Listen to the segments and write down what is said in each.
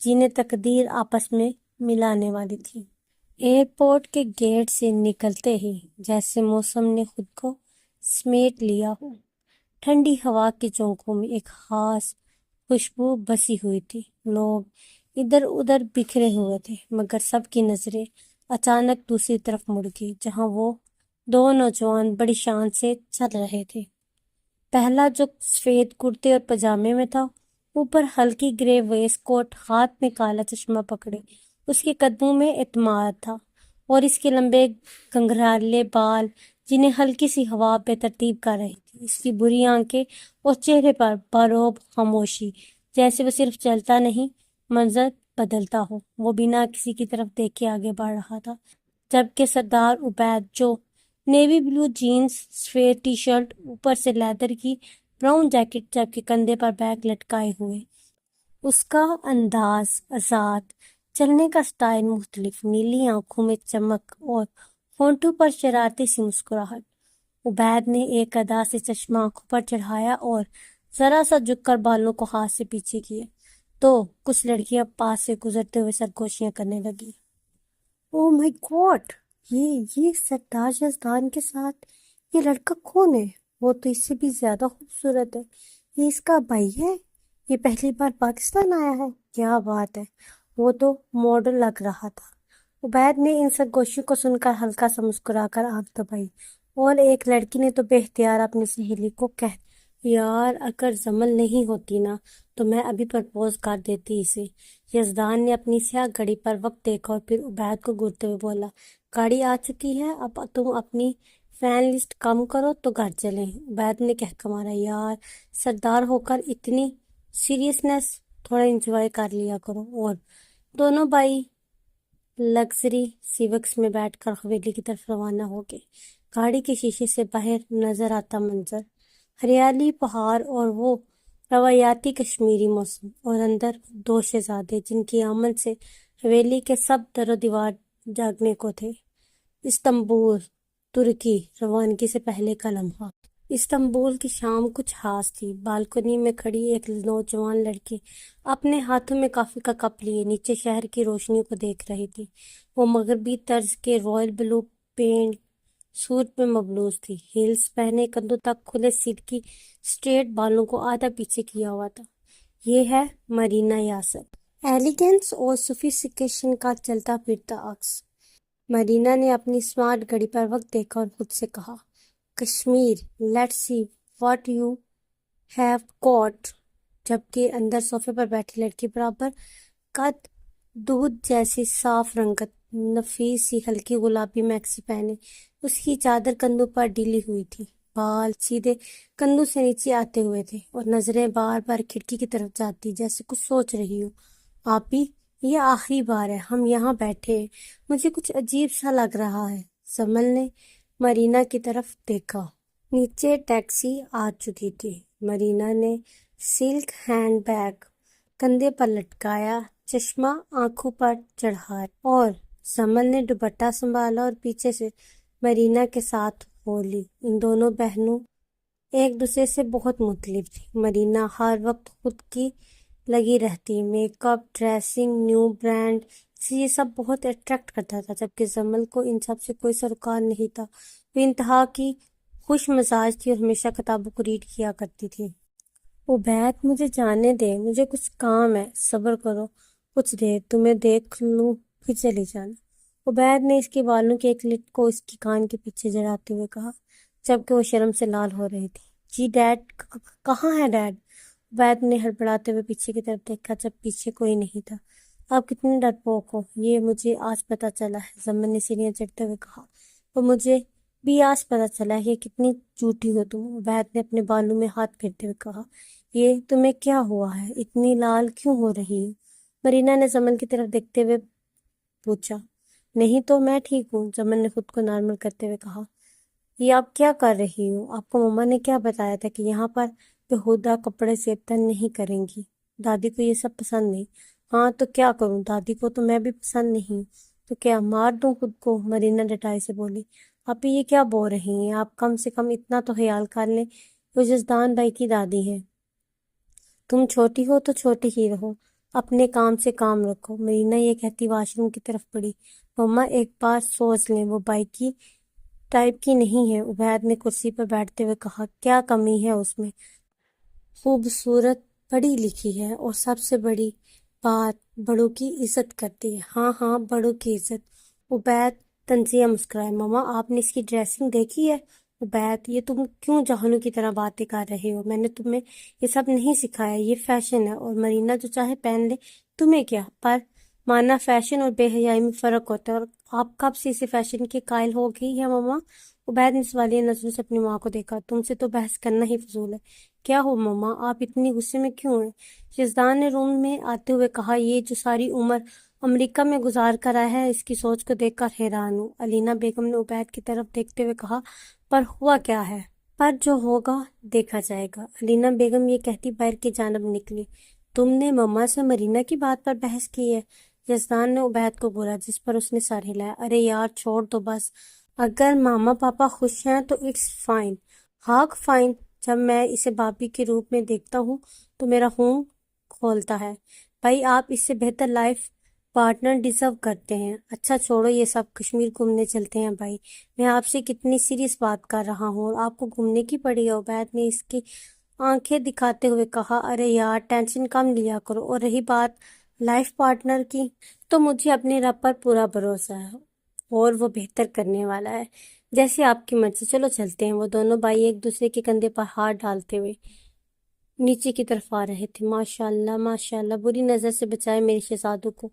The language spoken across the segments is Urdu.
جنہیں تقدیر آپس میں ملانے والی تھی۔ ایئرپورٹ کے گیٹ سے نکلتے ہی جیسے موسم نے خود کو سمیٹ لیا ہو، ٹھنڈی ہوا کے جھونکوں میں ایک خاص خوشبو بسی ہوئی تھی۔ لوگ ادھر ادھر بکھرے ہوئے تھے، مگر سب کی نظریں اچانک دوسری طرف مڑ گئی، جہاں وہ دو نوجوان بڑی شان سے چل رہے تھے۔ پہلا جو سفید کرتے اور پجامے میں تھا، اوپر ہلکی گرے ویسٹ کوٹ، ہاتھ میں کالا چشمہ پکڑے، اس کے قدموں میں اعتماد تھا، اور اس کے لمبے گھنگھرالے بال جنہیں ہلکی سی ہوا بے ترتیب کر رہی تھی، اس کی بری آنکھیں اور چہرے پر باروب خاموشی، جیسے وہ صرف چلتا نہیں، منظر بدلتا ہو۔ وہ بنا کسی کی طرف دیکھے آگے بڑھ رہا تھا، جبکہ سردار عبید، جو نیوی بلو جینز، سفید ٹی شرٹ، اوپر سے لیدر کی براؤن جیکٹ، جبکہ کندھے پر بیگ لٹکائے ہوئے، اس کا انداز آزاد، چلنے کا سٹائل مختلف، نیلی آنکھوں میں چمک اور ہونٹوں پر شرارتی سی مسکراہٹ۔ عبید نے ایک ادا سے چشمہ آنکھوں پر چڑھایا اور ذرا سا جھک کر بالوں کو ہاتھ سے پیچھے کیے، تو کچھ لڑکیاں پاس سے گزرتے ہوئے سرگوشیاں کرنے لگی۔ او مائی گاڈ، یہ سردار یزدان کے ساتھ یہ لڑکا کون ہے؟ وہ تو اس سے بھی زیادہ خوبصورت ہے۔ یہ اس کا بھائی ہے؟ یہ پہلی بار پاکستان آیا ہے؟ کیا بات ہے، وہ تو ماڈل لگ رہا تھا۔ عبید نے ان سرگوشیوں کو سن کر ہلکا سا مسکرا کر آنکھ دبائی، اور ایک لڑکی نے تو بے اختیار اپنی سہیلی کو کہہ، یار اگر زمل نہیں ہوتی نا تو میں ابھی پرپوز کر دیتی اسے۔ یزدان نے اپنی سیاہ گھڑی پر وقت دیکھا اور پھر عبید کو گھورتے ہوئے بولا، گاڑی آ چکی ہے، اب تم اپنی فین لسٹ کم کرو تو گھر چلیں۔ عبید نے کہہ مارا، یار سردار ہو کر اتنی سیریسنس، تھوڑا انجوائے کر لیا کرو۔ اور دونوں بھائی لگژری سیوکس میں بیٹھ کر حویلی کی طرف روانہ ہو گئے۔ گاڑی کے شیشے سے باہر نظر آتا منظر، ہریالی، پہاڑ اور وہ روایاتی کشمیری موسم، اور اندر دو شہزادے جن کی آمد سے حویلی کے سب در و دیوار جاگنے کو تھے۔ استنبول، ترکی، روانگی سے پہلے کا لمحہ۔ استنبول کی شام کچھ خاص تھی۔ بالکنی میں کھڑی ایک نوجوان لڑکی اپنے ہاتھوں میں کافی کا کپ لیے نیچے شہر کی روشنیوں کو دیکھ رہی تھی۔ وہ مغربی طرز کے رائل بلو پینٹ سوٹ میں ملبوس تھی، ہیلز پہنے، کندھوں تک کھلے سلکی اسٹریٹ بالوں کو آدھا پیچھے کیا ہوا تھا۔ یہ ہے مرینا یاسر، ایلیگنس اور سوفیسٹیکیشن کا چلتا پھرتا عکس۔ مرینا نے اپنی سمارٹ گھڑی پر وقت دیکھا اور خود سے کہا، Kashmir, let's see what you have got. جبکہ اندر صوفے پر بیٹھی لڑکی برابر قد، دودھ جیسی صاف رنگت، نفیس سی ہلکی گلابی میکسی پہنے، اس کی چادر کندھوں پر ڈلی ہوئی تھی، بال سیدھے کندھوں سے نیچے آتے ہوئے تھے، اور نظریں بار بار کھڑکی کی طرف جاتی جیسے کچھ سوچ رہی ہو۔ آپی، یہ آخری بار ہے ہم یہاں بیٹھے ہیں، مجھے کچھ عجیب سا لگ رہا ہے۔ زمل نے مرینا کی طرف دیکھا۔ نیچے ٹیکسی آ چکی تھی۔ مرینا نے سلک ہینڈ بیگ کندھے پر لٹکایا، چشمہ آنکھوں پر چڑھایا، اور زمل نے دوپٹہ سنبھالا اور پیچھے سے مرینا کے ساتھ ہو لی۔ ان دونوں بہنوں ایک دوسرے سے بہت مختلف تھی۔ مرینا ہر وقت خود کی لگی رہتی، make up, dressing, new brand, اسے یہ سب بہت اٹریکٹ کرتا تھا، جبکہ زمل کو ان سب سے کوئی سروکار نہیں تھا۔ وہ انتہا کی خوش مزاج تھی اور ہمیشہ کتابوں کو ریڈ کیا کرتی تھی۔ عبید، مجھے جانے دے، مجھے کچھ کام ہے، صبر کرو کچھ دیر، تمہیں دیکھ لوں پھر چلی جانا۔ عبید نے اس کے بالوں کے ایک لٹ کو اس کی کان کے پیچھے جڑاتے ہوئے کہا، جبکہ وہ شرم سے لال ہو رہی تھی۔ جی ڈیڈ، کہاں ہے ڈیڈ؟ عبید نے ہڑبڑاتے ہوئے پیچھے کی طرف دیکھا، جب پیچھے کوئی نہیں تھا۔ آپ کتنے ڈرپوک ہو، یہ مجھے آج پتا چلا ہے، زمن نے سیڑھیاں چڑھتے ہوئے کہا۔ اور مجھے بھی آج پتا چلا ہے کہ کتنی جھوٹی ہو تم، عبید نے اپنے بالوں میں ہاتھ پھیرتے ہوئے کہا۔ یہ تمہیں کیا ہوا ہے، اتنی لال کیوں ہو رہی ہو؟ مرینا نے زمن کی طرف دیکھتے ہوئے پوچھا۔ نہیں تو میں ٹھیک ہوں، زمن نے خود کو نارمل کرتے ہوئے کہا۔ یہ آپ کیا کر رہی ہو؟ آپ کو مما نے کیا بتایا تھا کہ یہاں پر بےہودہ کپڑے سے تن نہیں کریں گی؟ دادی کو یہ سب پسند نہیں۔ ہاں تو کیا کروں، دادی کو تو میں بھی پسند نہیں، تو کیا مار دوں خود کو؟ مرینا ڈٹائی سے بولی۔ آپ یہ کیا بول رہی ہیں؟ آپ کم سے کم اتنا تو خیال کر لیں، وہ جزدان بھائی کی دادی ہے۔ تم چھوٹی ہو تو چھوٹی ہی رہو، اپنے کام سے کام رکھو۔ مرینا یہ کہتی واش روم کی طرف بڑھی۔ مما ایک بار سوچ لیں، وہ بائی کی ٹائپ کی نہیں ہے، عبید نے کرسی پر بیٹھتے ہوئے کہا۔ کیا کمی ہے اس میں؟ خوبصورت، پڑھی لکھی ہے، اور سب سے بڑی بات بڑوں کی عزت کرتی ہے۔ ہاں ہاں، بڑوں کی عزت۔ عبید تنزیہ مسکرائے۔ مما آپ نے اس کی ڈریسنگ دیکھی ہے؟ عبید یہ تم کیوں جہانوں کی طرح باتیں کر رہے ہو؟ میں نے تمہیں یہ سب نہیں سکھایا، یہ فیشن ہے، اور مرینا جو چاہے پہن لے، تمہیں کیا؟ پر مانا فیشن اور بے حیائی میں فرق ہوتا ہے، اور آپ کب سے اسے فیشن کے قائل ہو گئی ہے مما؟ عبید نے سوالیہ نظروں سے اپنی ماں کو دیکھا۔ تم سے تو بحث کرنا ہی فضول ہے۔ کیا ہو مما، آپ اتنی غصے میں کیوں ہیں؟ یزدان نے روم میں آتے ہوئے کہا۔ یہ جو ساری عمر امریکہ میں گزار کر آیا ہے، اس کی سوچ کو دیکھ کر حیران ہوں۔ علینا بیگم نے عبید کی طرف دیکھتے ہوئے کہا۔ پر ہوا کیا ہے؟ پر جو ہوگا دیکھا جائے گا۔ علینا بیگم یہ کہتی باہر کی جانب نکلی۔ تم نے مما سے مرینا کی بات پر بحث کی ہے؟ یزدان نے عبید کو بولا، جس پر اس نے سر ہلایا۔ ارے یار چھوڑ دو بس، اگر ماما پاپا خوش ہیں تو اٹس فائن۔ ہاک فائن، جب میں اسے بابی کے روپ میں دیکھتا ہوں تو میرا خون کھولتا ہے۔ بھائی آپ اس سے بہتر لائف پارٹنر ڈیزرو کرتے ہیں۔ اچھا چھوڑو یہ سب، کشمیر گھومنے چلتے ہیں بھائی، میں آپ سے کتنی سیریس بات کر رہا ہوں اور آپ کو گھومنے کی پڑی ہے۔ عبید نے اس کی آنکھیں دکھاتے ہوئے کہا۔ ارے یار ٹینشن کم لیا کرو، اور رہی بات لائف پارٹنر کی، تو مجھے اپنے رب پر پورا بھروسہ ہے اور وہ بہتر کرنے والا ہے، جیسے آپ کی مرضی۔ چلو چلتے ہیں۔ وہ دونوں بھائی ایک دوسرے کے کندھے پر ہاتھ ڈالتے ہوئے نیچے کی طرف آ رہے تھے۔ ماشاء اللہ ماشاء اللہ، بری نظر سے بچائے میرے شہزادوں کو،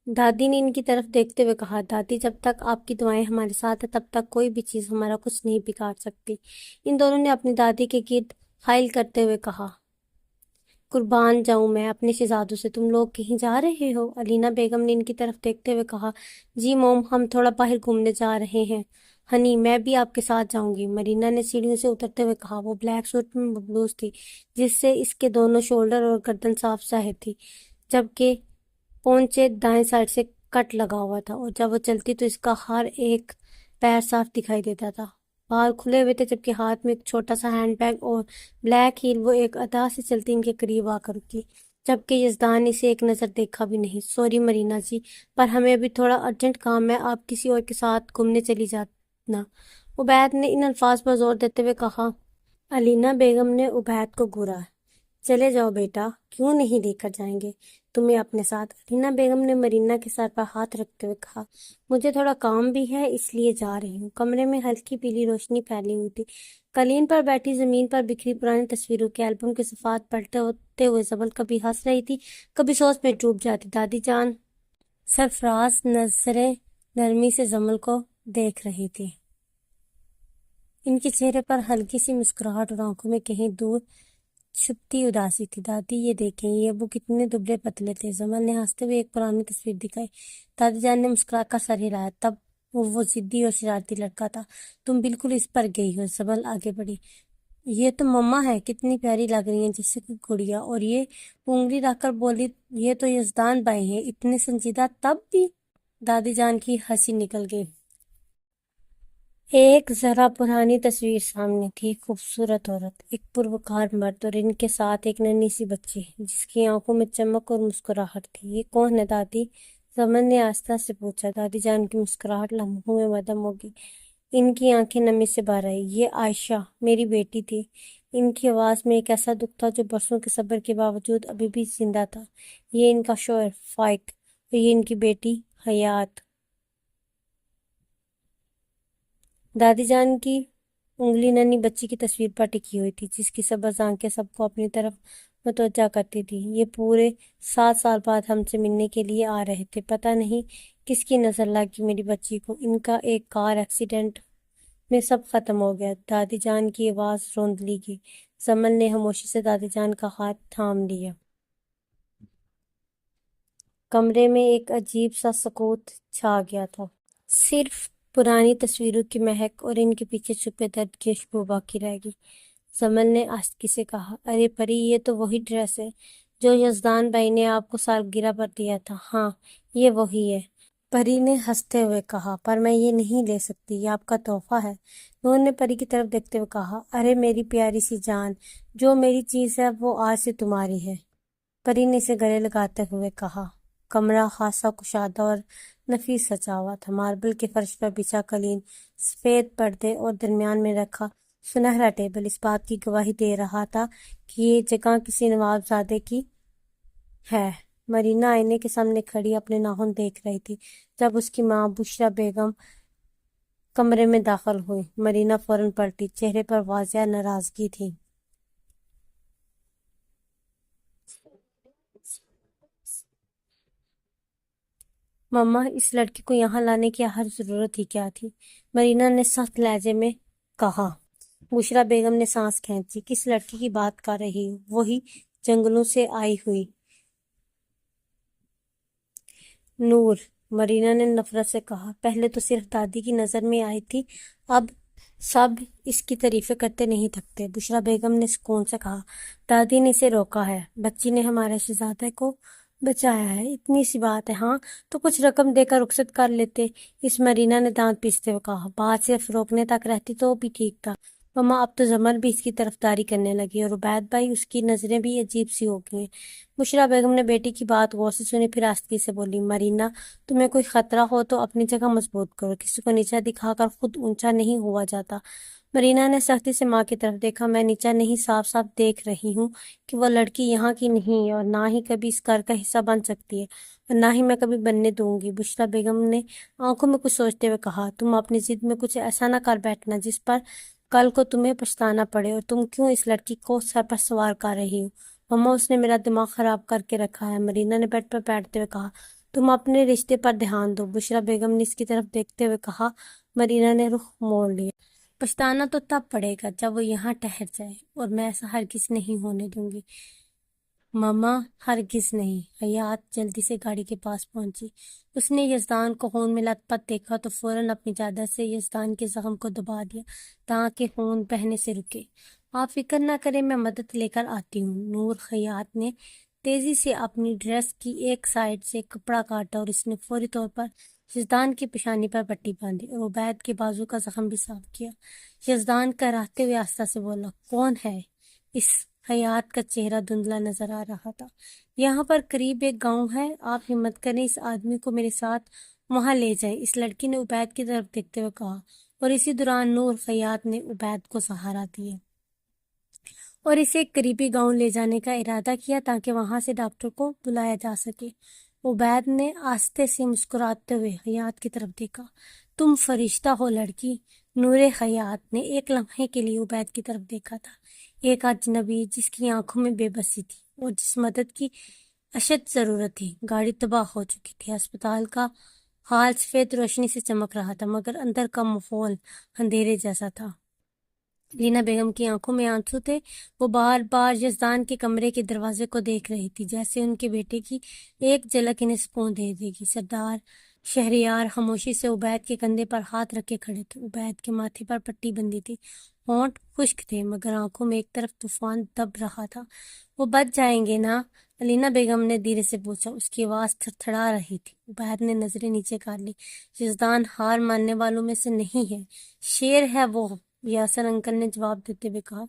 دادی نے ان کی طرف دیکھتے ہوئے کہا۔ دادی جب تک آپ کی دعائیں ہمارے ساتھ ہیں تب تک کوئی بھی چیز ہمارا کچھ نہیں بگاڑ سکتی، ان دونوں نے اپنی دادی کے گرد حائل کرتے ہوئے کہا۔ قربان جاؤں میں اپنے شہزادوں سے، تم لوگ کہیں جا رہے ہو؟ علینا بیگم نے ان کی طرف دیکھتے ہوئے کہا۔ جی موم، ہم تھوڑا باہر گھومنے جا رہے ہیں۔ ہنی میں بھی آپ کے ساتھ جاؤں گی، مرینا نے سیڑھیوں سے اترتے ہوئے کہا۔ وہ بلیک سوٹ میں ملبوس تھی، جس سے اس کے دونوں شولڈر اور گردن صاف ظاہر تھی، جبکہ پونچے دائیں سائڈ سے کٹ لگا ہوا تھا، اور جب وہ چلتی تو اس کا ہر ایک پیر صاف دکھائی دیتا تھا۔ بال کھلے ہوئے تھے، جبکہ ہاتھ میں ایک چھوٹا سا ہینڈ بیگ اور بلیک ہیل۔ وہ ایک ادا سے چلتی ان کے قریب آ کر رکی، جبکہ یزدان نے اسے ایک نظر دیکھا بھی نہیں۔ سوری مرینا جی، پر ہمیں ابھی تھوڑا ارجنٹ کام ہے، آپ کسی اور کے ساتھ گھومنے چلی جانا، عبید نے ان الفاظ پر زور دیتے ہوئے کہا۔ علینا بیگم نے عبید کو گھورا۔ چلے جاؤ بیٹا، کیوں نہیں لے کر جائیں گے تمہیں اپنے ساتھ؟ علینا بیگم نے مرینا کے سر پر ہاتھ رکھتے ہوئے کہا۔ مجھے تھوڑا کام بھی ہے، اس لیے جا رہی ہوں۔ کمرے میں ہلکی پیلی روشنی پھیلی ہوئی تھی۔ قالین پر بیٹھی زمین پر بکھری پرانی تصویروں کے البم کے صفحات پلٹتے ہوتے ہوئے زبل کبھی ہنس رہی تھی، کبھی سوچ میں ڈوب جاتی۔ دادی جان سرفراز نظریں نرمی سے زمل کو دیکھ رہی تھی، ان کے چہرے پر ہلکی سی مسکراہٹ اور آنکھوں میں کہیں دور چھپتی اداسی تھی۔ دادی یہ دیکھیں، یہ ابو کتنے دبلے پتلے تھے۔ زمل نے ہنستے ہوئے ایک پرانی تصویر دکھائی۔ دادی جان نے مسکرا کر سر ہلایا۔ تب وہ ضدی اور شرارتی لڑکا تھا، تم بالکل اس پر گئی ہو۔ زمل آگے بڑھی۔ یہ تو مما ہے، کتنی پیاری لگ رہی ہیں، جیسے کہ گڑیا۔ اور یہ انگلی رکھ کر بولی، یہ تو یزدان بھائی ہیں، اتنے سنجیدہ تب بھی۔ دادی جان کی ہنسی نکل گئی۔ ایک ذرا پرانی تصویر سامنے تھی، ایک خوبصورت عورت، ایک پروکار مرد، اور ان کے ساتھ ایک ننھی سی بچی جس کی آنکھوں میں چمک اور مسکراہٹ تھی۔ یہ کون ہے دادی؟ زمن نے آہستہ سے پوچھا۔ دادی جان کی مسکراہٹ لمحوں میں مدھم ہو گئی، ان کی آنکھیں نمی سے بھر آئی۔ یہ عائشہ میری بیٹی تھی۔ ان کی آواز میں ایک ایسا دکھ تھا جو برسوں کے صبر کے باوجود ابھی بھی زندہ تھا۔ یہ ان کا شوہر فائق، اور یہ ان کی بیٹی حیات۔ دادی جان کی انگلی ننھی بچی کی تصویر پر ٹکی ہوئی تھی، جس کی سبز آنکھیں سب کو اپنی طرف متوجہ کرتی تھی۔ یہ پورے 7 سال بعد ہم سے ملنے کے لیے آ رہے تھے۔ پتہ نہیں کس کی نظر لگ گئی میری بچی کو، ان کا ایک کار ایکسیڈنٹ میں سب ختم ہو گیا۔ دادی جان کی آواز روندلی گئی۔ زمل نے خاموشی سے دادی جان کا ہاتھ تھام لیا۔ کمرے میں ایک عجیب سا سکوت چھا گیا تھا، صرف پرانی تصویروں کی مہک اور ان کے پیچھے چھپے درد کی خوشبو باقی رہ گئی۔ زمل نے آہستگی سے کہا۔ ارے پری، یہ تو وہی ڈریس ہے جو یزدان بھائی نے آپ کو سالگرہ پر دیا تھا۔ ہاں یہ وہی ہے، پری نے ہنستے ہوئے کہا، پر میں یہ نہیں لے سکتی، یہ آپ کا تحفہ ہے۔ نور نے پری کی طرف دیکھتے ہوئے کہا۔ ارے میری پیاری سی جان، جو میری چیز ہے وہ آج سے تمہاری ہے۔ پری نے اسے گلے لگاتے ہوئے کہا۔ کمرہ خاصا کشادہ اور نفیس سجا ہوا تھا۔ ماربل کے فرش پر بچھا قالین، سفید پردے اور درمیان میں رکھا سنہرا ٹیبل اس بات کی گواہی دے رہا تھا کہ یہ جگہ کسی نواب زادے کی ہے۔ مرینا آئینے کے سامنے کھڑی اپنے ناخن دیکھ رہی تھی جب اس کی ماں بشریٰ بیگم کمرے میں داخل ہوئی۔ مرینا فوراً پلٹی، چہرے پر واضح ناراضگی تھی۔ ماما، اس لڑکی کو یہاں لانے کی ہر ضرورت ہی کیا تھی؟ مرینا نے سخت لہجے میں کہا۔ بشریٰ بیگم نے سانس کھینچی۔ کس لڑکی کی بات کر رہی ہو؟ وہی جنگلوں سے آئی ہوئی نور، مرینا نے نفرت سے کہا۔ پہلے تو صرف دادی کی نظر میں آئی تھی، اب سب اس کی تعریفیں کرتے نہیں تھکتے۔ بشریٰ بیگم نے سکون سے کہا۔ دادی نے اسے روکا ہے، بچی نے ہمارے شہزادے کو بچایا ہے، اتنی سی بات ہے۔ ہاں تو کچھ رقم دے کر رخصت کر لیتے، اس مرینا نے دانت پیستے ہوئے کہا۔ بات صرف روکنے تک رہتی تو بھی ٹھیک تھا ماما، اب تو جمل بھی اس کی طرفداری کرنے لگی اور عبید بھائی، اس کی نظریں بھی عجیب سی ہو گئی ہیں۔ بشریٰ بیگم نے بیٹی کی بات غور سے سنی، پھر آہستگی سے بولی۔ مرینا، تمہیں کوئی خطرہ ہو تو اپنی جگہ مضبوط کرو، کسی کو نیچا دکھا کر خود اونچا نہیں ہوا جاتا۔ مرینا نے سختی سے ماں کی طرف دیکھا۔ میں نیچا نہیں، صاف صاف دیکھ رہی ہوں کہ وہ لڑکی یہاں کی نہیں ہے اور نہ ہی کبھی اس گھر کا حصہ بن سکتی ہے اور نہ ہی میں کبھی بننے دوں گی۔ بشریٰ بیگم نے آنکھوں میں کچھ سوچتے ہوئے کہا۔ تم اپنی ضد میں کچھ ایسا نہ کر بیٹھنا جس پر کل کو تمہیں پچھتانا پڑے، اور تم کیوں اس لڑکی کو سر پر سوار کر رہی ہو؟ ماما، اس نے میرا دماغ خراب کر کے رکھا ہے، مرینا نے بیڈ پر بیٹھتے ہوئے کہا۔ تم اپنے رشتے پر دھیان دو، بشریٰ بیگم نے اس کی طرف دیکھتے ہوئے کہا۔ مرینا نے رخ موڑ لیا۔ پچھتانا تو تب پڑے گا جب وہ یہاں ٹھہر جائے، اور میں ایسا ہرگز نہیں ہونے دوں گی۔ ماما، ہرگز نہیں۔ حیات جلدی سے گاڑی کے پاس پہنچی۔ اس نے یزدان کو خون میں لت پت دیکھا تو فوراً اپنی چادر سے یزدان کے زخم کو دبا دیا تاکہ خون بہنے سے رکے۔ آپ فکر نہ کریں، میں مدد لے کر آتی ہوں۔ نور حیات نے تیزی سے اپنی ڈریس کی ایک سائیڈ سے کپڑا کاٹا اور اس نے فوری طور پر یزدان کی پیشانی پر پٹی باندھی اور عبید کے بازو کا زخم بھی صاف کیا۔ یزدان کراہتے ہوئے آہستہ سے بولا۔ کون ہے؟ اس حیات کا چہرہ دھندلا نظر آ رہا تھا۔ یہاں پر قریب ایک گاؤں ہے، آپ ہمت کریں اس آدمی کو میرے ساتھ وہاں لے جائیں، اس لڑکی نے عبید کی طرف دیکھتے ہوئے کہا، اور اسی دوران نور حیات نے عبید کو سہارا دیا اور اسے ایک قریبی گاؤں لے جانے کا ارادہ کیا تاکہ وہاں سے ڈاکٹر کو بلایا جا سکے۔ عبید نے آہستہ سے مسکراتے ہوئے حیات کی طرف دیکھا۔ تم فرشتہ ہو لڑکی۔ نور حیات نے ایک لمحے کے لیے عبید کی طرف دیکھا تھا، ایک اجنبی جس کی آنکھوں میں بے بسی تھی اور جس مدد کی اشد ضرورت تھی۔ گاڑی تباہ ہو چکی تھی، ہسپتال کا حال سفید روشنی سے چمک رہا تھا مگر اندر کا ماحول اندھیرے جیسا تھا۔ لینا بیگم کی آنکھوں میں آنسو تھے، وہ بار بار یزدان کے کمرے کے دروازے کو دیکھ رہی تھی جیسے ان کے بیٹے کی ایک جھلک انہیں سکون دے دے گی۔ سردار شہریار خاموشی سے عبید کے کندھے پر ہاتھ رکھے کھڑے تھے۔ عبید کے ماتھے پر پٹی بندھی تھی، ہونٹ خشک تھے مگر آنکھوں میں ایک طرف طوفان دب رہا تھا۔ وہ بچ جائیں گے نا؟ علینا بیگم نے دھیرے سے پوچھا، اس کی آواز تھڑتھڑا رہی تھی۔ عبید نے نظریں نیچے کر لی۔ یزدان ہار ماننے والوں میں سے نہیں ہے، شیر ہے وہ، یاسر انکل نے جواب دیتے ہوئے کہا۔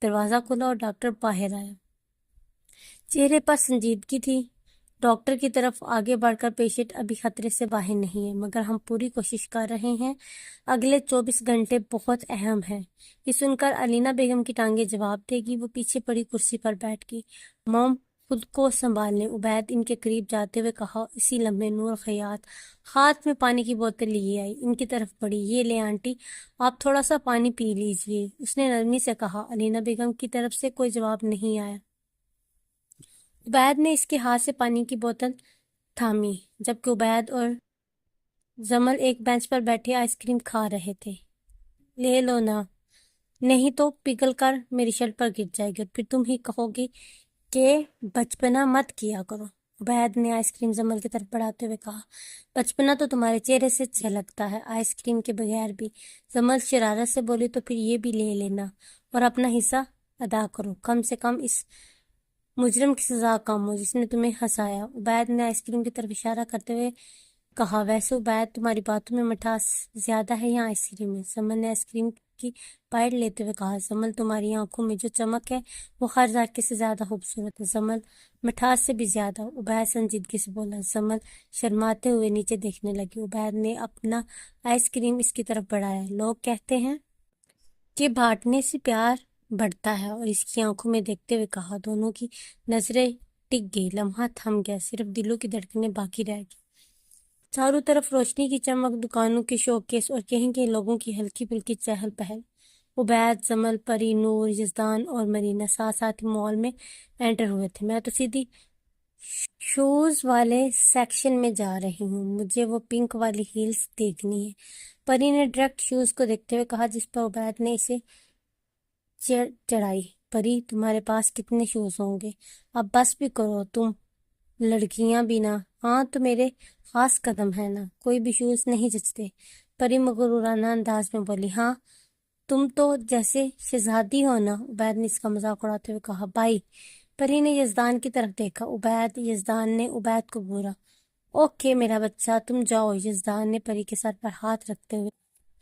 دروازہ کھلا اور ڈاکٹر باہر آیا۔ چہرے پر سنجیدگی تھی۔ ڈاکٹر کی طرف آگے بڑھ کر، پیشنٹ ابھی خطرے سے باہر نہیں ہے مگر ہم پوری کوشش کر رہے ہیں، اگلے 24 گھنٹے بہت اہم ہیں۔ یہ سن کر علینا بیگم کی ٹانگیں جواب دے گی۔ وہ پیچھے پڑی کرسی پر بیٹھ گئی۔ موم، خود کو سنبھال لیں، عبید ان کے قریب جاتے ہوئے کہا۔ اسی لمحے نور حیات ہاتھ میں پانی کی بوتل لیے آئی، ان کی طرف بڑھی۔ یہ لیں آنٹی، آپ تھوڑا سا پانی پی لیجئے، اس نے نرمی سے کہا۔ علینا بیگم کی طرف سے کوئی جواب نہیں آیا۔ عبید نے اس کے ہاتھ سے پانی کی بوتل تھامی جبکہ عبید اور جمل ایک بینچ پر بیٹھے آئس کریم کھا رہے تھے۔ لے لو نا، نہیں تو پگھل کر میری شرٹ پر گر جائے گی اور پھر تم ہی کہو گی کہ بچپنا مت کیا کرو۔ عبید نے آئس کریم جمل کی طرف بڑھاتے ہوئے کہا۔ بچپنا تو تمہارے چہرے سے جھلکتا ہے، آئس کریم کے بغیر بھی۔ جمل شرارت سے بولی۔ تو پھر یہ بھی لے لینا اور اپنا حصہ ادا کرو، کم سے کم اس مجرم کی سزا کم ہو جس نے تمہیں ہنسایا۔ عبید نے آئس کریم کی طرف اشارہ کرتے ہوئے کہا۔ ویسے عبید، تمہاری باتوں میں مٹھاس زیادہ ہے یا آئس کریم میں؟ جمل نے آئس کریم کی بائٹ لیتے ہوئے کہا، زمل تمہاری آنکھوں میں جو چمک ہے وہ ہر ذائقے سے زیادہ خوبصورت ہے، زمل مٹھاس سے بھی زیادہ۔ عبید سنجیدگی سے بولا۔ زمل شرماتے ہوئے نیچے دیکھنے لگی۔ عبید نے اپنا آئس کریم اس کی طرف بڑھایا۔ لوگ کہتے ہیں کہ بانٹنے سے پیار بڑھتا ہے، اور اس کی آنکھوں میں دیکھتے ہوئے کہا۔ دونوں کی نظریں ٹک گئی، لمحہ تھم گیا، صرف دلوں کی دھڑکنیں باقی رہ گئی۔ چاروں طرف روشنی کی چمک، دکانوں کے شوکیس اور کہیں کہ لوگوں کی ہلکی پھلکی چہل پہل۔ عبید، زمل، پری، نور، یزدان اور مرینا ساتھ ساتھ ہی مال میں انٹر ہوئے تھے۔ میں تو سیدھی شوز والے سیکشن میں جا رہی ہوں، مجھے وہ پنک والی ہیلز دیکھنی ہے، پری نے ڈائریکٹ شوز کو دیکھتے ہوئے کہا، جس پر عبید نے اسے چڑھائی۔ پری، تمہارے پاس کتنے شوز ہوں گے؟ اب بس بھی کرو، تم لڑکیاں بھی نہ۔ ہاں تو میرے خاص قدم ہے نا، کوئی بھی شوز نہیں جچتے، پری مغرورانہ انداز میں بولی۔ ہاں تم تو جیسے شہزادی ہو نا، عبید نے اس کا مذاق اڑاتے ہوئے کہا۔ بائی، پری نے یزدان کی طرف دیکھا۔ عبید، یزدان نے عبید کو گھورا۔ اوکے میرا بچہ، تم جاؤ، یزدان نے پری کے سر پر ہاتھ رکھتے ہوئے۔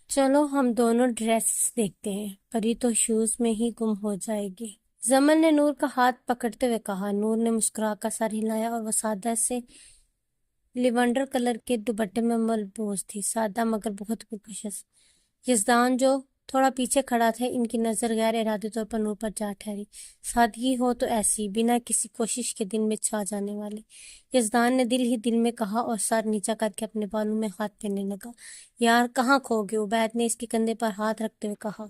چلو ہم دونوں ڈریسز دیکھتے ہیں، پری تو شوز میں ہی گم ہو جائے گی۔ زمل نے نور کا ہاتھ پکڑتے ہوئے کہا۔ نور نے مسکرا کر سر ہلایا اور وہ سادہ سے لیونڈر کلر کے دوپٹے میں ملبوس تھی، سادہ مگر بہت پرکشش۔ یزدان جو تھوڑا پیچھے کھڑا تھا، ان کی نظر غیر ارادی طور پر نور پر جا ٹھہری۔ سادگی ہو تو ایسی، بنا کسی کوشش کے دل میں چھا جانے والی، یزدان نے دل ہی دل میں کہا اور سر نیچا کر کے اپنے بالوں میں ہاتھ پھیرنے لگا۔ یار کہاں کھو گئے؟ عبید نے اس کے کندھے پر ہاتھ رکھتے ہوئے کہا۔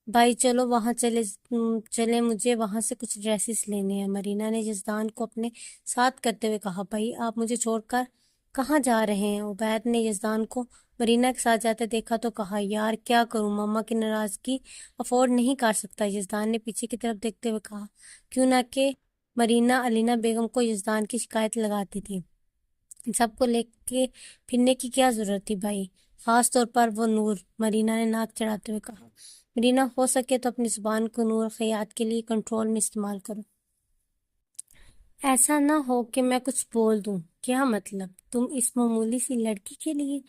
بھائی چلو وہاں چلے، مجھے وہاں سے کچھ ڈریسز لینے ہیں، مرینا نے یزدان کو اپنے ساتھ کرتے ہوئے کہا۔ بھائی آپ مجھے چھوڑ کر کہاں جا رہے ہیں؟ عبید نے یزدان کو مرینا کے ساتھ جاتے دیکھا تو کہا، یار کیا کروں، ماما کی ناراضگی افورڈ نہیں کر سکتا۔ یزدان نے پیچھے کی طرف دیکھتے ہوئے کہا، کیوں نہ کہ مرینا علینا بیگم کو یزدان کی شکایت لگاتی تھی، سب کو لے کے پھرنے کی کیا ضرورت تھی بھائی، خاص طور پر وہ نور، مرینا نے ناک چڑھاتے ہوئے کہا۔ مرینا ہو سکے تو اپنی زبان کو نور خیات کے لیے کنٹرول میں استعمال کرو، ایسا نہ ہو کہ میں کچھ بول دوں۔ کیا مطلب؟ تم اس معمولی سی لڑکی کے لیے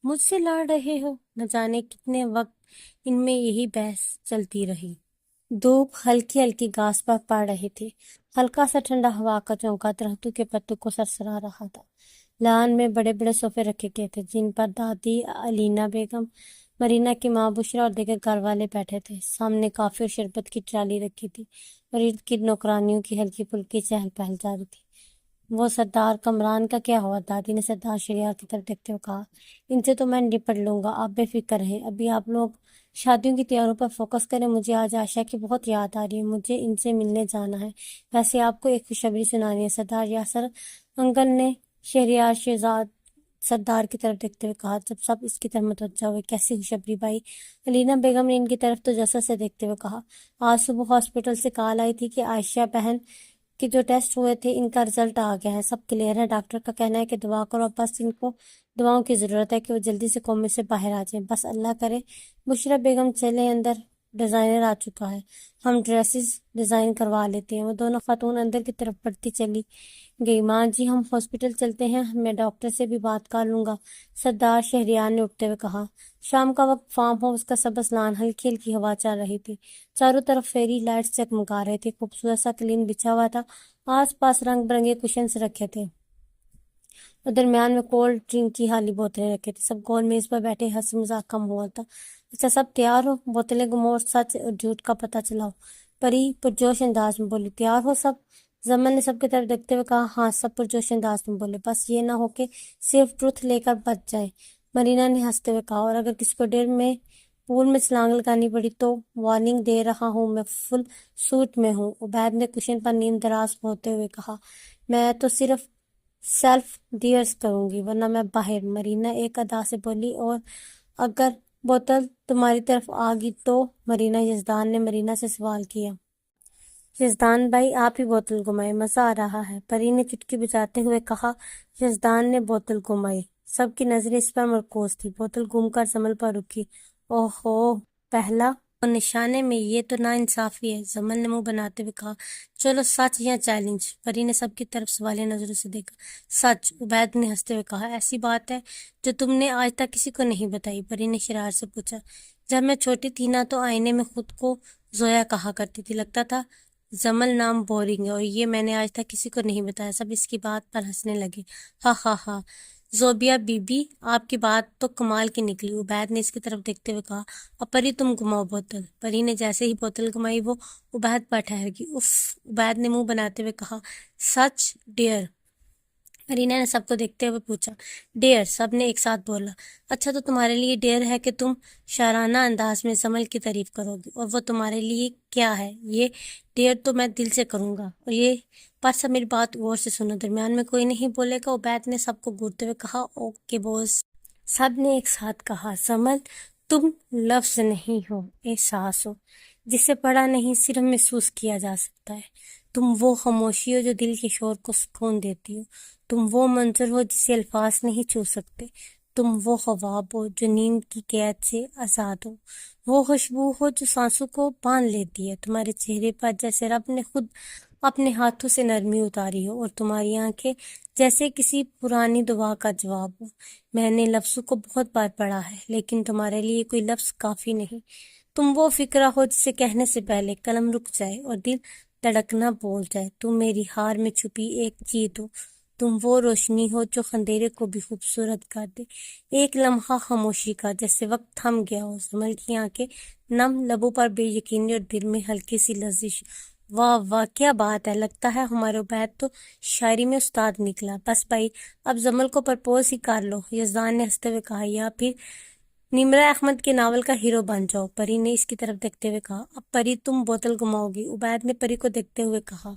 مجھ سے لڑ رہے ہو؟ نہ جانے کتنے وقت ان میں یہی بحث چلتی رہی۔ دھوپ ہلکی ہلکی گھاس پر پڑ رہی تھی، ہلکا سا ٹھنڈا ہوا کا جھونکا درختوں کے پتوں کو سرسرا رہا تھا۔ لان میں بڑے بڑے صوفے رکھے گئے تھے جن پر دادی علینا بیگم، مرینا کی ماں بشرا اور دیگر گھر والے بیٹھے تھے۔ سامنے کافی اور شربت کی ٹرالی رکھی تھی اور ارد گرد نوکرانیوں کی ہلکی پھلکی چہل پہل جاری تھی۔ وہ سردار کمران کا کیا ہوا؟ دادی نے سردار شہریار کی طرف دیکھتے ہوئے کہا۔ ان سے تو میں نپٹ لوں گا، آپ بے فکر رہیں، ابھی آپ لوگ شادیوں کی تیاریوں پر فوکس کریں۔ مجھے آج عائشہ کی بہت یاد آ رہی ہے، مجھے ان سے ملنے جانا ہے۔ ویسے آپ کو ایک خوشخبری سنانی ہے، سردار یاسر انکل نے شہریار شہزاد سردار کی طرف دیکھتے ہوئے کہا۔ جب سب اس کی طرف متوجہ ہوئے، کیسی خوشخبری بھائی؟ علینا بیگم نے ان کی طرف تجسس سے دیکھتے ہوئے کہا۔ آج صبح ہاسپٹل سے کال آئی تھی کہ عائشہ بہن کے جو ٹیسٹ ہوئے تھے ان کا رزلٹ آ گیا ہے، سب کلیئر ہے۔ ڈاکٹر کا کہنا ہے کہ دعا کرو، اب بس ان کو دعاؤں کی ضرورت ہے کہ وہ جلدی سے کومے سے باہر آ جائیں، بس اللہ کرے۔ بشرا بیگم چلے اندر، ڈیزائنر آ چکا ہے، ہم ڈریسز ڈیزائن کروا لیتے ہیں۔ وہ دونوں خاتون اندر کی طرف بڑھتی چلی گئی۔ ماں جی ہم ہاسپٹل چلتے ہیں، میں ڈاکٹر سے بھی بات کر لوں گا، سردار شہریار نے اٹھتے ہوئے کہا۔ شام کا وقت، فارم ہاؤس کا سبز لان، ہلکی ہلکی ہوا چل رہی تھی، چاروں طرف فیری لائٹس چکمکا رہے تھے، خوبصورت سا قالین بچھا ہوا تھا، آس پاس رنگ برنگے کشنز رکھے تھے اور درمیان میں کولڈ ڈرنک کی خالی بوتلیں رکھے تھے۔ سب گول میز پر بیٹھے، ہنسی مذاق کا ماحول تھا۔ اچھا سب تیار ہو؟ بوتلیں گمو اور سچ اور جھوٹ کا پتہ چلاؤ، پری پرجوش انداز میں بولی۔ تیار ہو سب؟ زمن نے سب کی طرف دیکھتے ہوئے کہا۔ ہاں سب پرجوش انداز میں بولے، بس یہ نہ ہو کہ صرف ٹروتھ لے کر بچ جائے، مرینا نے ہنستے ہوئے کہا۔ اور اگر کسی کو ڈر میں پول میں چھلانگ لگانی پڑی تو وارننگ دے رہا ہوں، میں فل سوٹ میں ہوں، عبید نے کشن پر نیم دراز ہوتے ہوئے کہا۔ میں تو صرف سیلف ڈیئرز کروں گی ورنہ میں باہر، مرینا ایک ادا سے بولی۔ اور اگر بوتل تمہاری طرف آ گئی تو؟ مرینا یزدان نے مرینا سے سوال کیا۔ یزدان بھائی آپ ہی بوتل گھمائے، مزہ آ رہا ہے، پری نے چٹکی بجاتے ہوئے کہا۔ یزدان نے بوتل گھمائی، سب کی نظریں اس پر مرکوز تھی، بوتل گھوم کر زمل پر رکی۔ اوہو پہلا اور نشانے میں یہ تو ناانصافی ہے، زمل نے منہ بناتے ہوئے کہا۔ چلو سچ یا چیلنج؟ پری نے سب کی طرف سوالیہ نظروں سے دیکھا۔ سچ، عبید نے ہنستے ہوئے کہا۔ ایسی بات ہے جو تم نے آج تک کسی کو نہیں بتائی؟ پری نے شرارت سے پوچھا۔ جب میں چھوٹی تھی نا تو آئینے میں خود کو زویا کہا کرتی تھی، لگتا تھا زمل نام بورنگ ہے، اور یہ میں نے آج تک کسی کو نہیں بتایا۔ سب اس کی بات پر ہنسنے لگے۔ ہاں ہاں ہاں، زوبیا بی بی، آپ کی بات تو کمال کی نکلی، عبید نے اس کی طرف دیکھتے ہوئے کہا۔ اور پری تم گھماؤ بوتل۔ پری نے جیسے ہی بوتل گھمائی وہ عبید پر ٹھہر گئی۔ اف، عبید نے منہ بناتے ہوئے کہا۔ سچ ڈیئر؟ رینا نے سب کو دیکھتے ہوئے پوچھا۔ ڈیئر، سب نے ایک ساتھ بولا۔ اچھا تو تمہارے لیے ڈیئر ہے کہ تم شاعرانہ انداز میں زمل کی تعریف کرو گی، اور وہ تمہارے لیے کیا ہے؟ یہ ڈیئر تو میں دل سے کروں گا، اور یہ پر سب میری بات غور سے سنو، درمیان میں کوئی نہیں بولے گا۔ عبید نے سب کو گھورتے ہوئے کہا۔ اوکے بوس، سب نے ایک ساتھ کہا۔ زمل، تم لفظ نہیں ہو، احساس ہو، جسے پڑھا نہیں صرف محسوس کیا جا سکتا ہے۔ تم وہ خاموشی ہو جو دل کے شور کو سکون دیتی ہو، تم وہ منظر ہو جسے الفاظ نہیں چھو سکتے، تم وہ خواب ہو جو نیند کی قید سے آزاد ہو، وہ خوشبو ہو جو سانسوں کو باندھ لیتی ہے۔ تمہارے چہرے پر جیسے رب نے خود اپنے ہاتھوں سے نرمی اتاری ہو، اور تمہاری آنکھیں جیسے کسی پرانی دعا کا جواب ہو۔ میں نے لفظوں کو بہت بار پڑھا ہے، لیکن تمہارے لیے کوئی لفظ کافی نہیں۔ تم وہ فکرہ ہو جسے کہنے سے پہلے قلم رک جائے اور دل دھڑکنا بول جائے۔ تم میری ہار میں چھپی ایک جیت ہو، تم وہ روشنی ہو جو اندھیرے کو بھی خوبصورت کر دے، ایک لمحہ خاموشی کا جیسے وقت تھم گیا ہو۔ زمل کی آنکھیں نم، لبوں پر بے یقینی اور دل میں ہلکی سی لرزش۔ واہ واہ، کیا بات ہے، لگتا ہے ہمارے عبید تو شاعری میں استاد نکلا۔ بس بھائی، اب زمل کو پرپوز ہی کر لو، یزدان نے ہنستے ہوئے کہا، یا پھر نمرہ احمد کے ناول کا ہیرو بن جاؤ۔ پری نے اس کی طرف دیکھتے ہوئے کہا۔ اب پری تم بوتل گھماؤ گی؟ عبید نے پری کو دیکھتے ہوئے کہا۔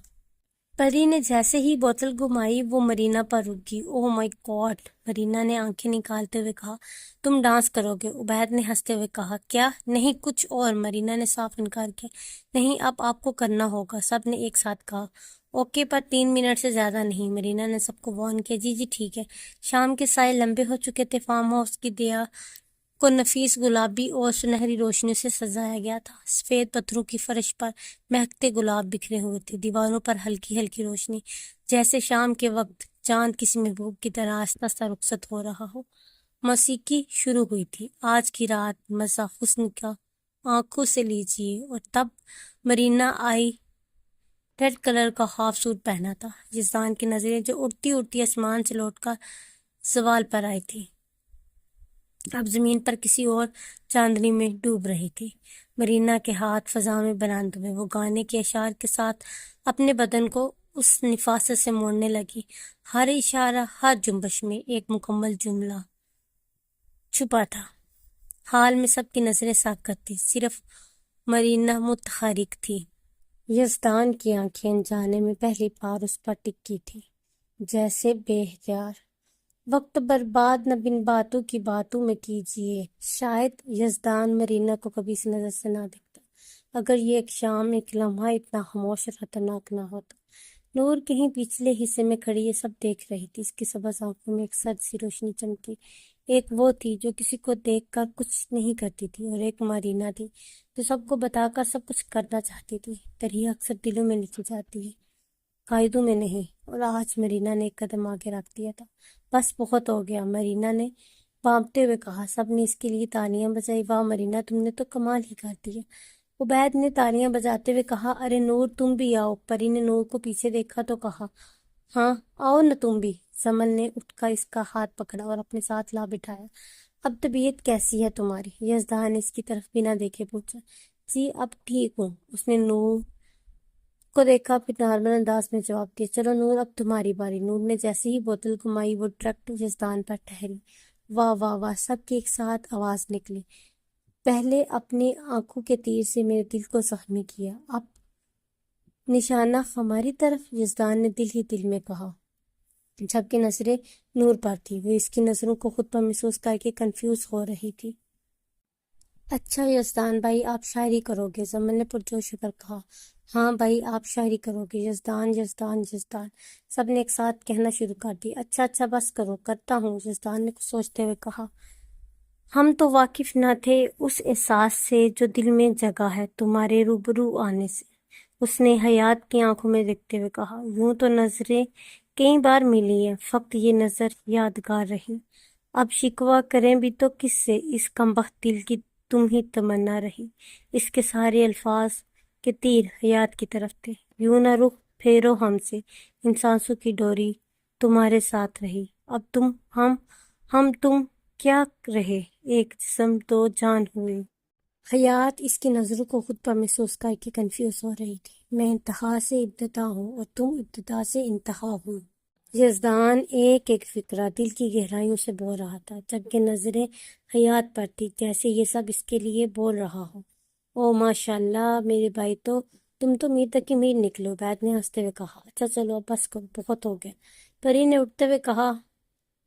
پری نے جیسے ہی بوتل گھمائی وہ مرینا پر رک گئی۔ اوہ مائی گاڈ، مرینا نے آنکھیں نکالتے ہوئے کہا۔ تم ڈانس کرو گے؟ عبید نے ہنستے ہوئے کہا۔ کیا؟ نہیں کچھ اور، مرینا نے صاف انکار کیا۔ نہیں، اب آپ کو کرنا ہوگا، سب نے ایک ساتھ کہا۔ اوکے، پر 3 منٹ سے زیادہ نہیں، مرینا نے سب کو وارن کیا۔ جی جی ٹھیک ہے۔ شام کے سائے لمبے ہو چکے تھے، فارم ہاؤس کی دیا کو نفیس گلابی اور سنہری روشنی سے سجایا گیا تھا۔ سفید پتھروں کی فرش پر مہکتے گلاب بکھرے ہوئے تھے، دیواروں پر ہلکی ہلکی روشنی، جیسے شام کے وقت چاند کسی محبوب کی طرح آہستہ آہستہ رخصت ہو رہا ہو۔ موسیقی شروع ہوئی تھی۔ آج کی رات مزہ حسن کا آنکھوں سے لیجیے، اور تب مرینا آئی ریڈ کلر کا ہاف سوٹ پہنا تھا۔ یزدان کی نظریں جو اڑتی اڑتی آسمان سے لوٹ کر زوال پر آئی تھی، اب زمین پر کسی اور چاندنی میں ڈوب رہی تھی۔ مرینا کے ہاتھ فضا میں بلند ہوئے، وہ گانے کے اشعار کے ساتھ اپنے بدن کو اس نفاست سے موڑنے لگی۔ ہر اشارہ، ہر جنبش میں ایک مکمل جملہ چھپا تھا۔ حال میں سب کی نظریں ساکت تھی، صرف مرینا متحرک تھی۔ یزدان کی آنکھیں انجانے میں پہلی بار اس پر ٹکی تھی، جیسے بے اختیار۔ وقت برباد نہ بن باتوں کی باتوں میں کیجیے۔ شاید یزدان مرینا کو کبھی اس نظر سے نہ دیکھتا اگر یہ ایک شام، ایک لمحہ اتنا خاموش اور خطرناک نہ ہوتا۔ نور کہیں پچھلے حصے میں کھڑی یہ سب دیکھ رہی تھی، اس کی سبز آنکھوں میں ایک سرد سی روشنی چمکی۔ ایک وہ تھی جو کسی کو دیکھ کر کچھ نہیں کرتی تھی، اور ایک مرینا تھی جو سب کو بتا کر سب کچھ کرنا چاہتی تھی۔ دریا اکثر دلوں میں لکھی جاتی ہے، قائدوں میں نہیں، اور آج مرینا نے ایک قدم آگے رکھ دیا تھا۔ بس بہت ہو گیا، مرینا نے بانپتے ہوئے کہا۔ سب نے اس کے لیے تالیاں بجائی۔ واہ مرینا، تم نے تو کمال ہی کر دیا، عبید نے تالیاں بجاتے ہوئے کہا۔ ارے نور، تم بھی آؤ۔ پری نے نور کو پیچھے دیکھا تو کہا، ہاں آؤ نا تم بھی۔ زمل نے اٹھ کر اس کا ہاتھ پکڑا اور اپنے ساتھ لا بٹھایا۔ اب طبیعت کیسی ہے تمہاری؟ یزدان نے اس کی طرف بنا دیکھے پوچھا۔ جی اب ٹھیک ہوں، اس نے نور کو دیکھا، پھر نارمل انداز میں جواب دیا۔ چلو نور، اب تمہاری باری۔ نور نے جیسے ہی بوتل گھمائی وہ ڈائریکٹ یزدان پر ٹھہری۔ واہ واہ واہ، سب کی ایک ساتھ آواز نکلی۔ پہلے اپنی آنکھوں کے تیر سے میرے دل کو زخمی کیا، اب نشانہ ہماری طرف، یزدان نے دل ہی دل میں کہا، جبکہ نظریں نور پر تھی۔ وہ اس کی نظروں کو خود پر محسوس کر کے کنفیوز ہو رہی تھی۔ اچھا یزدان بھائی، آپ شاعری کرو گے؟ زمل نے پرجوش ہو کر کہا۔ ہاں بھائی، آپ شاعری کرو گے؟ یزدان یزدان یزدان، سب نے ایک ساتھ کہنا شروع کر دی۔ اچھا اچھا بس کرو، کرتا ہوں، یزدان نے کچھ سوچتے ہوئے کہا۔ ہم تو واقف نہ تھے اس احساس سے جو دل میں جگا ہے تمہارے روبرو آنے سے، اس نے حیات کی آنکھوں میں دیکھتے ہوئے کہا۔ یوں تو نظریں کئی بار ملی ہیں، فقط یہ نظر یادگار رہی۔ اب شکوہ کریں بھی تو کس سے، اس کمبخت دل کی تم ہی تمنا رہی۔ اس کے سارے الفاظ کے تیر حیات کی طرف تھے۔ یوں نہ رخ پھیرو ہم سے، ان سانسوں کی ڈوری تمہارے ساتھ رہی۔ اب ہم تم کیا رہے، ایک جسم دو جان ہوئے۔ حیات اس کی نظروں کو خود پر محسوس کر کے کنفیوز ہو رہی تھی۔ میں انتہا سے ابتدا ہوں اور تم ابتدا سے انتہا ہو۔ یزدان ایک ایک فقرہ دل کی گہرائیوں سے بول رہا تھا، جبکہ نظریں حیات پر تھی، جیسے یہ سب اس کے لیے بول رہا ہو۔ او ماشاءاللہ میرے بھائی، تم تو میر تک کی میر نکلو، عبید نے ہنستے ہوئے کہا۔ اچھا چلو اب بس کرو، بہت ہو گیا، پری نے اٹھتے ہوئے کہا۔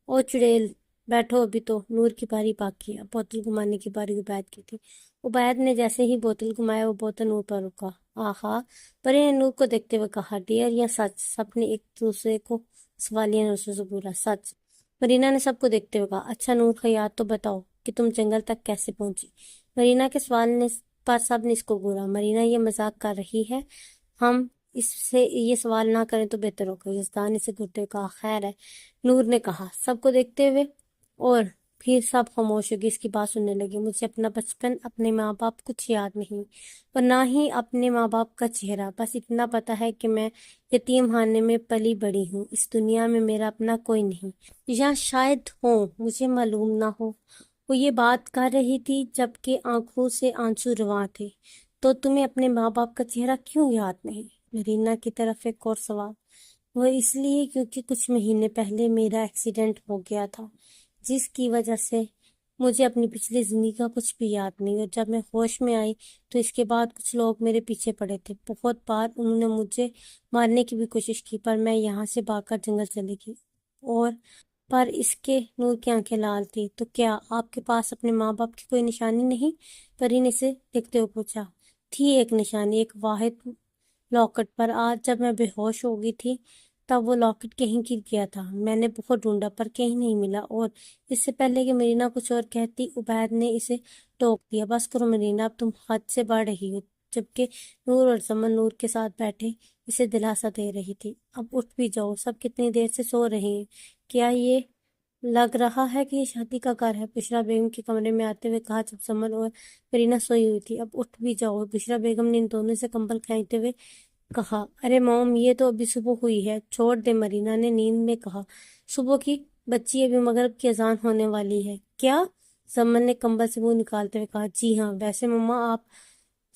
او چڑیل بیٹھو، ابھی تو نور کی باری باقی ہے۔ اب بوتل گھمانے کی باری عبید کی تھی۔ عبید نے جیسے ہی بوتل گھمایا وہ بوتل نور پر رکا۔ آہا، پری نے نور کو دیکھتے ہوئے کہا۔ ڈیئر یا سچ؟ سب نے ایک دوسرے کو سوالیہ نظروں سے بولا۔ سچ، مرینا نے سب کو دیکھتے ہوئے کہا۔ اچھا نور، حیات تو بتاؤ کہ تم جنگل تک کیسے پہنچی؟ مرینا کے سوال پر سب نے اس کو گورا۔ مرینا یہ مذاق کر رہی ہے، ہم اس سے یہ سوال نہ کریں تو بہتر ہوگا۔ یزدان نے اسے گھرتے ہوئے کہا۔ خیر ہے، نور نے کہا سب کو دیکھتے ہوئے، اور پھر سب خاموش ہو گئے۔ اس کی بات سننے لگے۔ مجھے اپنا بچپن، اپنے ماں باپ کچھ یاد نہیں، اور نہ ہی اپنے ماں باپ کا چہرہ، بس اتنا پتا ہے کہ میں یتیم خانے میں پلی بڑی ہوں۔ اس دنیا میں میرا اپنا کوئی نہیں، یا شاید ہو، مجھے معلوم نہ ہو۔ وہ یہ بات کر رہی تھی جبکہ آنکھوں سے آنسو رواں تھے۔ تو تمہیں اپنے ماں باپ کا چہرہ کیوں یاد نہیں؟ مرینا کی طرف ایک اور سوال۔ وہ اس لیے کیونکہ کچھ مہینے پہلے میرا ایکسیڈنٹ ہو گیا تھا، جس کی وجہ سے مجھے اپنی پچھلی زندگی کا کچھ بھی یاد نہیں، اور جب میں ہوش میں آئی تو اس کے بعد کچھ لوگ میرے پیچھے پڑے تھے۔ بہت بار انہوں نے مجھے مارنے کی بھی کوشش کی، پر میں یہاں سے بھاگ کر جنگل چلی گئی۔ اور پر اس کے نور کی آنکھیں لال تھی۔ تو کیا آپ کے پاس اپنے ماں باپ کی کوئی نشانی نہیں؟ پری نے اسے دیکھتے ہوئے پوچھا۔ تھی ایک نشانی، ایک واحد لاکٹ، پر آج جب میں بے ہوش ہو گئی تھی تب وہ لاکٹ کہیں گر گیا تھا۔ میں نے بہت ڈھونڈا پر کہیں نہیں ملا۔ اور اس سے پہلے کہ مرینا کچھ اور کہتی، عبید نے اسے ٹوک دیا۔ بس کرو مرینا، اب تم حد سے بڑھ رہی ہو۔ جبکہ نور اور زمن نور کے ساتھ بیٹھے اسے دلاسا دے رہی تھی۔ اب اٹھ بھی جاؤ، سب کتنی دیر سے سو رہے ہیں۔ کیا یہ لگ رہا ہے کہ یہ شادی کا گھر ہے؟ بشرا بیگم کے کمرے میں آتے ہوئے کہا جب زمن اور مرینا سوئی ہوئی تھی۔ اب اٹھ بھی جاؤ، بشرا بیگم نے ان دونوں سے کمبل کھینچتے ہوئے کہا۔ ارے موم، یہ تو ابھی صبح ہوئی ہے، چھوڑ دے، مرینا نے نیند میں کہا۔ صبح کی بچی، ابھی مغرب کی اذان ہونے والی ہے۔ کیا؟ زمن نے کمبل سے منہ نکالتے ہوئے کہا۔ جی ہاں، ویسے مما آپ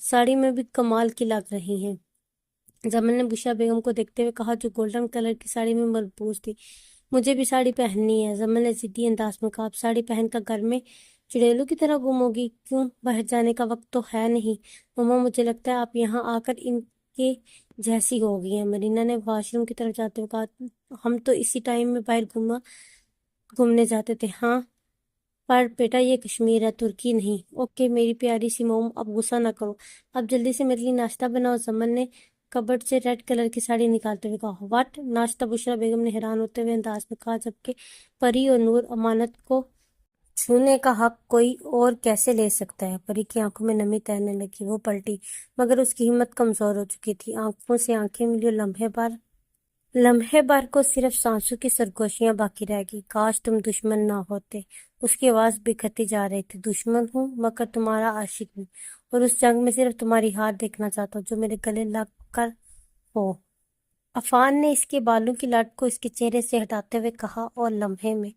ساڑی میں بھی کمال کی لگ رہی ہیں، زمن نے بشرا بیگم کو دیکھتے ہوئے کہا، جو گولڈن کلر کی ساڑی میں ملبوس تھی۔ مجھے بھی ساڑی پہننی ہے، زمن نے ضدی انداز میں کہا۔ اب ساڑی پہن کر گھر میں چڑیلوں کی طرح گم ہوگی؟ کیوں، باہر جانے کا وقت تو ہے نہیں مما، مجھے لگتا ہے آپ یہاں آ کر ان کے جیسی ہو گئی ہیں۔ مرینا نے واش روم کی طرف جاتے ہوئے کہا۔ ہم تو اسی ٹائم میں باہر گھومنے جاتے تھے۔ ہاں، پر بیٹا یہ کشمیر ہے، ترکی نہیں۔ اوکے میری پیاری سی موم، اب غصہ نہ کرو، اب جلدی سے میرے لیے ناشتہ بناؤ۔ زمن نے کبرڈ سے ریڈ کلر کی ساڑی نکالتے ہوئے کہا۔ واٹ، ناشتہ؟ بشرا بیگم نے حیران ہوتے ہوئے انداز میں کہا، جبکہ پری اور نور امانت کو چھونے کا حق کوئی اور کیسے لے سکتا ہے؟ پری کی آنکھوں میں نمی تیرنے لگی، وہ پلٹی، مگر اس کی ہمت کمزور ہو چکی تھی۔ آنکھوں سے آنکھیں ملی اور لمحے بھر کو صرف سانسوں کی سرگوشیاں باقی رہ گئی۔ کاش تم دشمن نہ ہوتے، اس کی آواز بکھرتی جا رہی تھی۔ دشمن ہوں مگر تمہارا عاشق ہوں، اور اس جنگ میں صرف تمہاری ہار دیکھنا چاہتا ہوں جو میرے گلے لگ کر ہو۔ عفان نے اس کے بالوں کی لٹ کو اس کے چہرے سے ہٹاتے ہوئے کہا، اور لمحے میں